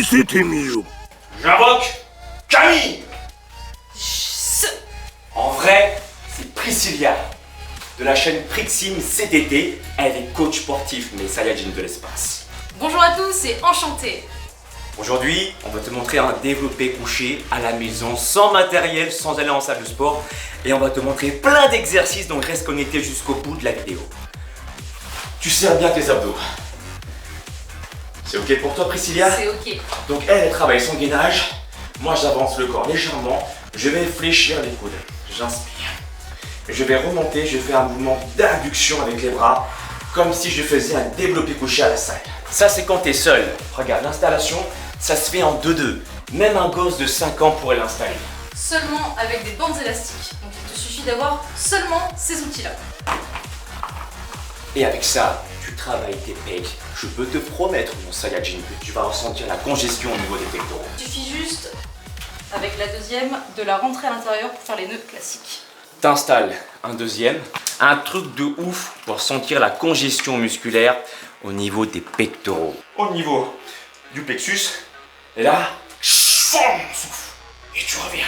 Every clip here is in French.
てみよ。 J'invoque Camille. En vrai, c'est Priscilla, de la chaîne Prixim CDT. Elle est coach sportif, mais Saiyajin de l'espace. Bonjour à tous et enchantée. Aujourd'hui, on va te montrer un développé couché à la maison, sans matériel, sans aller en salle de sport. Et on va te montrer plein d'exercices, donc reste connecté jusqu'au bout de la vidéo. Tu serres bien tes abdos. C'est ok pour toi, Priscilla? C'est ok. Donc elle travaille son gainage. Moi, j'avance le corps légèrement. Je vais fléchir les coudes. J'inspire. Je vais remonter, je fais un mouvement d'induction avec les bras, comme si je faisais un développé couché à la salle. Ça, c'est quand tu es seul. Regarde, l'installation, ça se fait en 2-2. Même un gosse de 5 ans pourrait l'installer. Seulement avec des bandes élastiques. Donc il te suffit d'avoir seulement ces outils-là. Et avec ça, tu travailles tes pecs. Je peux te promettre, mon Saiyajin, que tu vas ressentir la congestion au niveau des pectoraux. Il suffit juste, avec la deuxième, de la rentrer à l'intérieur pour faire les nœuds classiques. T'installes un deuxième, un truc de ouf pour sentir la congestion musculaire au niveau des pectoraux. Au niveau du plexus, et là, souffle, et tu reviens.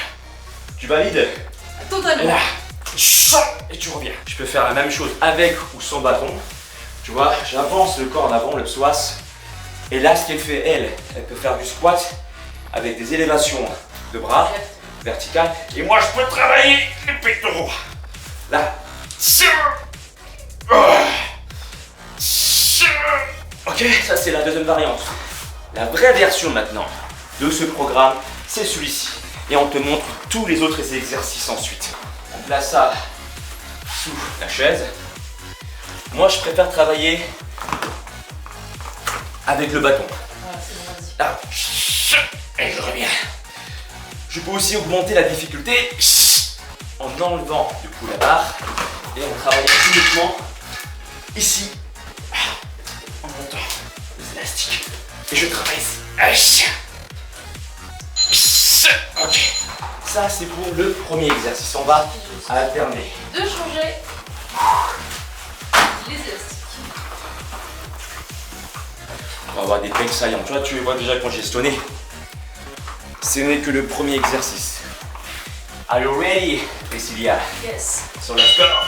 Tu valides? Et Totalement. là, et tu reviens. Je peux faire la même chose avec ou sans bâton. Tu vois, j'avance le corps en avant, le psoas. Et là, ce qu'elle fait, elle peut faire du squat avec des élévations de bras verticales. Et moi, je peux travailler les pectoraux. Là. Ok, ça c'est la deuxième variante. La vraie version maintenant de ce programme, c'est celui-ci. Et on te montre tous les autres exercices ensuite. On place ça sous la chaise. Moi, je préfère travailler avec le bâton. Voilà, c'est bon, vas-y. Là. Et je reviens. Je peux aussi augmenter la difficulté en enlevant du coup la barre et en travaillant uniquement ici en montant les élastiques. Et je travaille ici. Ok. Ça, c'est pour le premier exercice. On va alterner. De changer les élastiques. On va avoir des pecs saillants. Tu vois, tu les vois déjà congestionnés. Ce n'est que le premier exercice. Are you ready, Priscilla? Yes. Sur la score,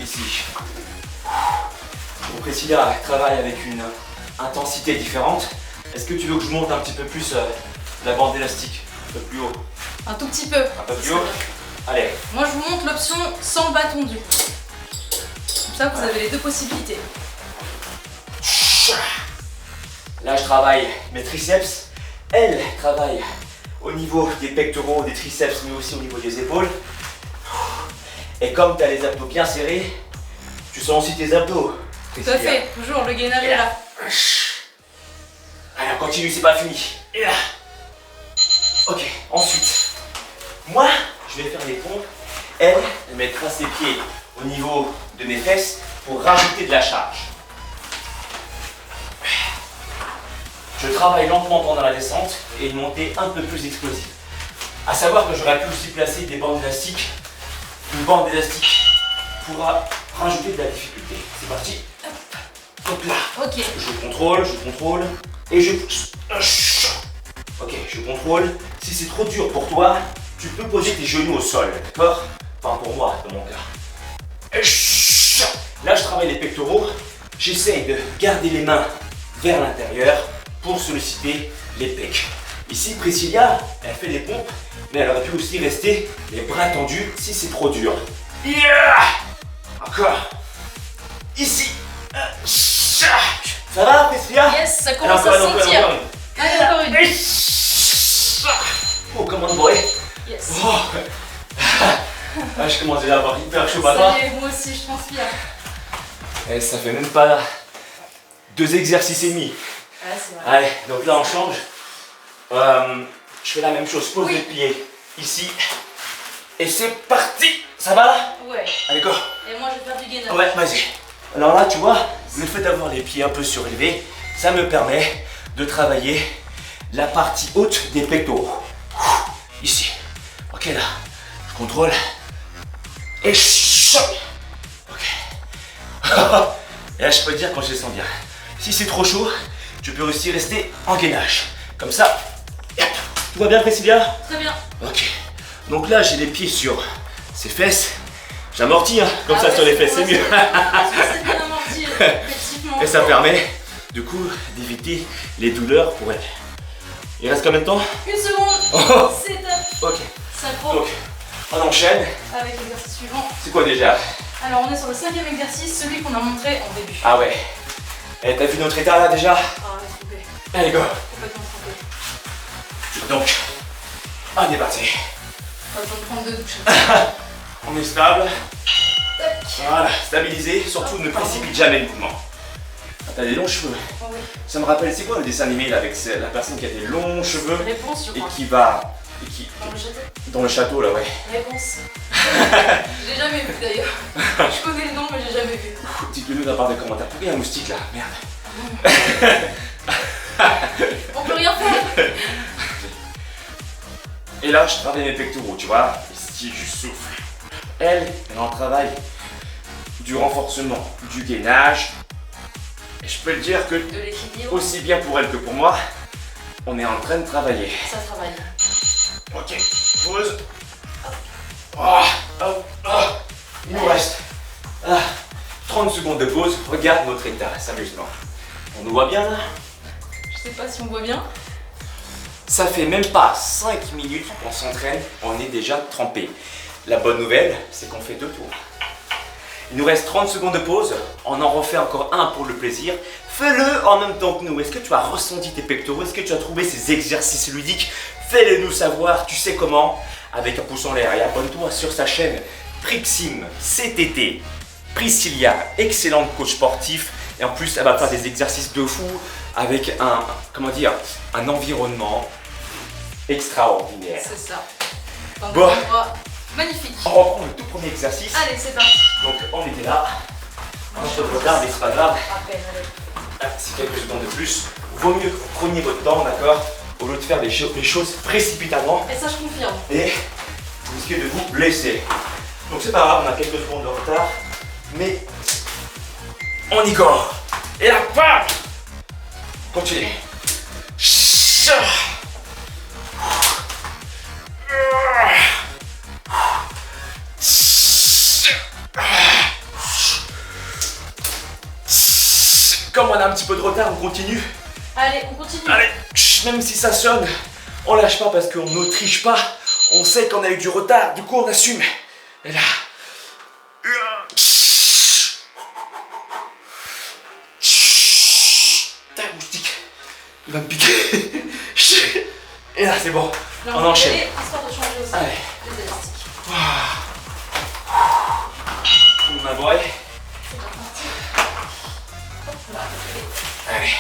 ici. Donc Priscilla travaille avec une intensité différente. Est-ce que tu veux que je monte un petit peu plus la bande élastique? Un peu plus haut. Un tout petit peu. Un peu plus haut. Allez. Moi, je vous montre l'option sans le bâton du coup. Comme ça, vous avez les deux possibilités. Là, je travaille mes triceps. Elle travaille au niveau des pectoraux, des triceps, mais aussi au niveau des épaules. Et comme tu as les abdos bien serrés, tu sens aussi tes abdos. Tout à fait. Toujours, le gainage est là. Allez, on continue, c'est pas fini. Et là. Ok, ensuite, moi, je vais faire les pompes. Elle mettra ses pieds au niveau de mes fesses pour rajouter de la charge. Je travaille lentement pendant la descente et une montée un peu plus explosive. A savoir que j'aurais pu aussi placer des bandes élastiques. Une bande élastique pourra rajouter de la difficulté. C'est parti. Donc là, Ok. je contrôle et je pousse. Ok, je contrôle. Si c'est trop dur pour toi, tu peux poser tes genoux au sol, d'accord? Enfin pour moi, dans mon cas. Là, je travaille les pectoraux. J'essaye de garder les mains vers l'intérieur pour solliciter les pecs. Ici, Priscilla, elle fait des pompes, mais elle aurait pu aussi rester les bras tendus si c'est trop dur. Yeah! Encore. Ici. Ça va, Priscilla? Yes, ça Allez, commence encore à une, encore une, sentir. encore une. Allez, encore une. Oh, comment on boy. Yes. Oh. Ah, je commence déjà à avoir hyper chaud maintenant. Ça y est, moi aussi, je transpire. Et ça fait même pas 2 exercices et demi. Ah, c'est vrai. Allez, donc là on change. Je fais la même chose, pose Oui. les pieds ici. Et c'est parti. Ça va là? Ouais. Allez, go. Et moi, je vais faire du gainage. Ouais, vas-y. Alors là, tu vois, le fait d'avoir les pieds un peu surélevés, ça me permet de travailler la partie haute des pectoraux. Ici. Ok, là. Je contrôle. Et choc. Ok. Et là, je peux te dire quand je les sens bien. Si c'est trop chaud, tu peux aussi rester en gainage. Comme ça. Et hop. Tout va bien, Priscilla? Très bien. Ok. Donc là, j'ai les pieds sur ses fesses. J'amortis, hein. Comme Ah ça ouais, sur les c'est fesses, c'est bon, mieux. C'est bien amorti, effectivement. Et ça permet, du coup, d'éviter les douleurs pour elle. Il reste combien de temps? Une seconde. Oh. C'est top. Ok. Sacro. Donc, on enchaîne. Avec l'exercice suivant. C'est quoi déjà? Alors on est sur le 5e exercice, celui qu'on a montré en début. Ah ouais. Eh, t'as vu notre état là déjà? Ah, trompé. Allez, go. Complètement trompé. Donc, on est parti. Pas besoin de prendre 2 douches. On est stable. Tac. Voilà, stabilisé. Surtout, ne précipite jamais le mouvement. Ah, t'as des longs cheveux. Oh oui. Ça me rappelle, c'est quoi le dessin animé là avec la personne qui a des longs cheveux Réponse, je et crois. qui va. Et qui, Dans le château. dans le château là, ouais. Réponse. J'ai jamais vu d'ailleurs. Je connais le nom, mais j'ai jamais vu. Dites-le nous dans la barre des commentaires. Pourquoi il y a un moustique là? Merde. On peut rien faire. Et là, je travaille mes pectoraux, tu vois. Ici, je souffle. Elle en travaille du renforcement, du gainage. Et je peux le dire que, De l'équilibre. aussi bien pour elle que pour moi, on est en train de travailler. Ça travaille. Ok, pause. Oh, oh, oh. Il nous reste 30 secondes de pause. Regarde notre état, sérieusement. On nous voit bien là? Je sais pas si on voit bien. Ça fait même pas 5 minutes qu'on s'entraîne, on est déjà trempé. La bonne nouvelle, c'est qu'on fait 2 tours. Il nous reste 30 secondes de pause, on en refait encore un pour le plaisir. Fais-le en même temps que nous. Est-ce que tu as ressenti tes pectoraux? Est-ce que tu as trouvé ces exercices ludiques? Fais-le nous savoir, tu sais comment? Avec un pouce en l'air et abonne-toi sur sa chaîne Prixim CTT. Priscilla, excellente coach sportif. Et en plus, elle va faire des exercices de fou avec un environnement extraordinaire. C'est ça. Dans Bon. un endroit magnifique. On reprend le tout premier exercice. Allez, c'est parti. Donc on était là. Un peu de retard, mais c'est pas grave. À peine, allez. C'est quelques secondes de plus. Vaut mieux que vous preniez votre temps, d'accord? Au lieu de faire les choses précipitamment Et ça, je confirme. et vous risquez de vous blesser. Donc c'est pas grave, on a quelques secondes de retard, mais on y corps. Et là, bam! Continue. Comme on a un petit peu de retard, on continue. Allez, on continue. Allez, même si ça sonne, on lâche pas parce qu'on ne triche pas. On sait qu'on a eu du retard, du coup on assume. Et là. T'as un moustique. Il va me piquer. Et là c'est bon. Là, On va y enchaîne. aller, histoire de changer aussi Allez. les élastiques. On a boire. C'est bien parti. Hop là. Allez.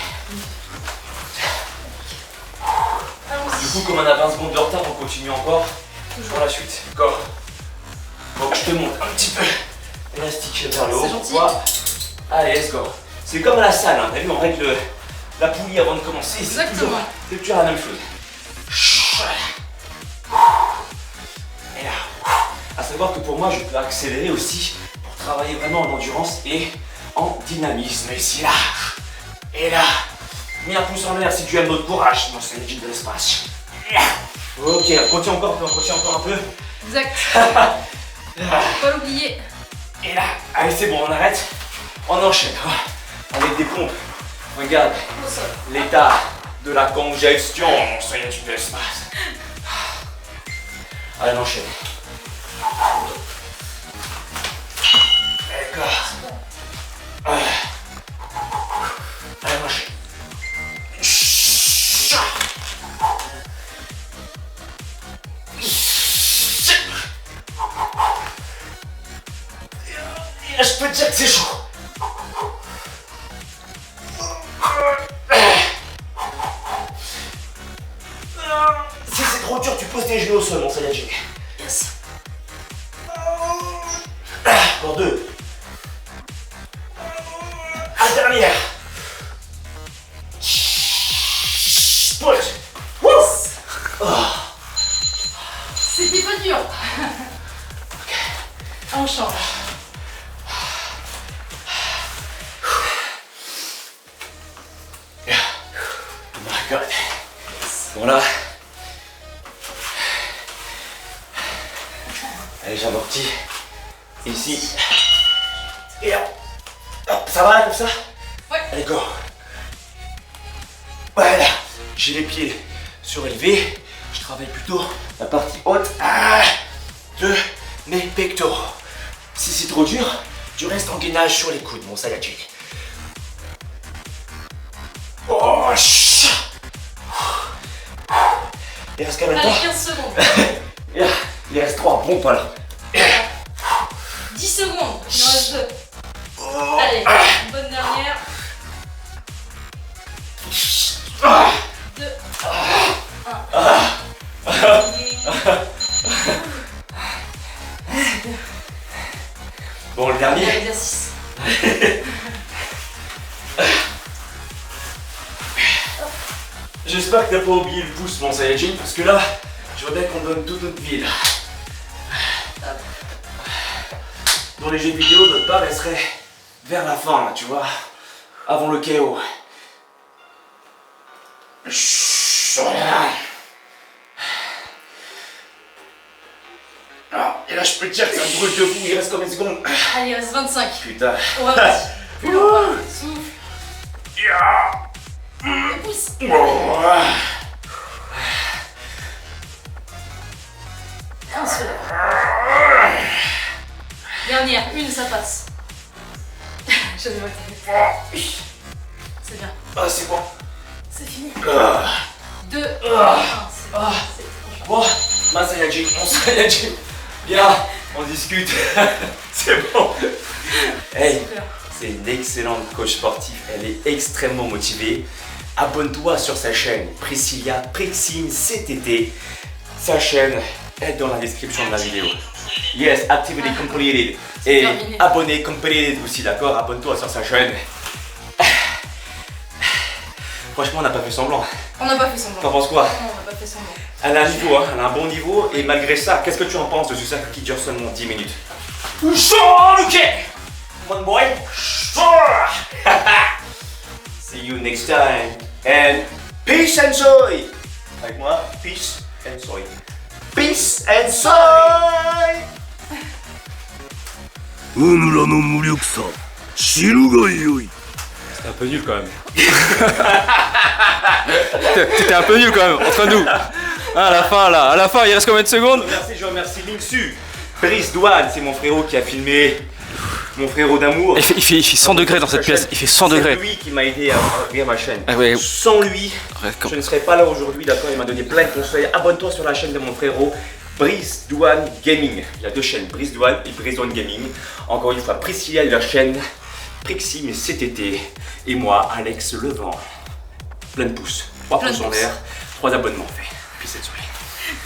Allons-y. Du coup, comme on a 20 secondes de retard, on continue encore Toujours. pour la suite. D'accord. Donc je te monte un petit peu l'élastique vers le haut. C'est gentil. Voilà. Allez, let's go. C'est comme à la salle, hein. T'as vu, on règle la poulie avant de commencer. Exactement. C'est toujours la même chose. Et là. À savoir que pour moi, je peux accélérer aussi pour travailler vraiment en endurance et en dynamisme. Ici, là. Et là. Mets un pouce en l'air si tu aimes notre courage, sinon c'est l'équipe de l'espace. Ok, on continue encore un peu. Exact. Faut pas l'oublier. Et là, allez c'est bon, on arrête. On enchaîne. Avec des pompes. Regarde Au sol. l'état de la congestion. C'est l'équipe de l'espace. Allez, on enchaîne. D'accord. Allez, on enchaîne. Et là, je peux te dire que c'est chaud. Si c'est trop dur, tu poses tes genoux au sol, mon Saiyajin. Yes. Encore 2. La dernière. Pousse. Yes. Oh. C'était pas dur. On change. Oh my god. Voilà. Allez, j'amortis. Ici. Et hop. Hop, ça va comme ça? Ouais. Allez, go. Voilà. J'ai les pieds surélevés. Je travaille plutôt la partie haute de mes pectoraux. Si c'est trop dur, tu restes en gainage sur les coudes, mon Saiyajin. Oh, il reste combien de Allez, temps? 15 secondes. Il reste 3, bon pas là. 10 secondes, il en reste 2. Allez, une bonne dernière. 2, 1. Bon, le dernier. Exercice. J'espère que t'as pas oublié le pouce, mon Saiyajin, parce que là, je voudrais qu'on donne toute notre vie là. Dans les jeux vidéo, notre part, elle serait vers la fin, là, tu vois, avant le KO. Et là, je peux te dire que ça me brûle de fou, il reste combien de secondes? Allez, il reste 25. Putain. On va partir. Souffle. Et pousse. On se lève. Dernière, une, ça passe. Je ne vois pas. C'est bien. Ah, c'est bon. C'est fini. 2, 1, Ah. c'est bon. C'est bon. Bon, ma Saiyajin, mon Saiyajin. Viens, on discute. C'est bon. Hey, Super. c'est une excellente coach sportive. Elle est extrêmement motivée. Abonne-toi sur sa chaîne Priscilla Prexim CTT. Sa chaîne est dans la description de la vidéo. Yes, activity completed. Et terminé. abonné completed aussi, d'accord? Abonne-toi sur sa chaîne. Franchement, on n'a pas fait semblant. On n'a pas fait semblant. T'en penses quoi? Non, on n'a pas fait semblant. Elle a un niveau, hein, elle a un bon niveau, et malgré ça, qu'est-ce que tu en penses de ce cercle qui dure seulement 10 minutes? Ok! One boy! See you next time, and peace and joy! Avec moi, peace and joy. Peace and joy! 大村の無力さ知るがよい T'es un peu nul quand même. T'étais un peu nul quand même, entre nous. Ah, à la fin là, à la fin, il reste combien de secondes? Merci, je remercie Lingsu. Brice Douane, c'est mon frérot qui a filmé. Mon frérot d'amour. Il fait 100 degrés dans cette pièce, il fait 100 degrés. C'est lui qui m'a aidé à ouvrir ma chaîne. Ah ouais. Sans lui, Ouais, je ne serais pas là aujourd'hui, d'accord? Il m'a donné plein de conseils. Abonne-toi sur la chaîne de mon frérot, Brice Douane Gaming. Il y a deux chaînes, Brice Douane et Brice Douane Gaming. Encore une fois, Priscilla et la chaîne Prexim CTT. Et moi, Alex Levent. Plein de pouces. 3 Plein de pouces en pouces. l'air, 3 abonnements faits. Puis cette soirée.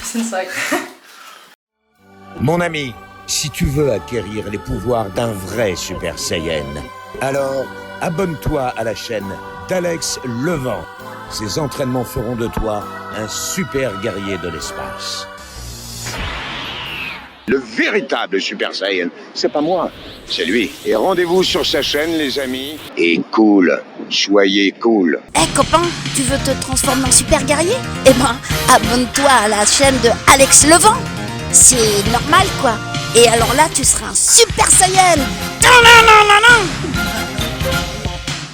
C'est une sacrée. Mon ami, si tu veux acquérir les pouvoirs d'un vrai Super Saiyan, alors abonne-toi à la chaîne d'Alex Levent. Ces entraînements feront de toi un super guerrier de l'espace. Le véritable Super Saiyan, c'est pas moi, c'est lui. Et rendez-vous sur sa chaîne, les amis. Et cool, soyez cool. Eh copain, tu veux te transformer en super guerrier? Eh ben, abonne-toi à la chaîne de Alex Levent. C'est normal quoi. Et alors là, tu seras un super Saiyan.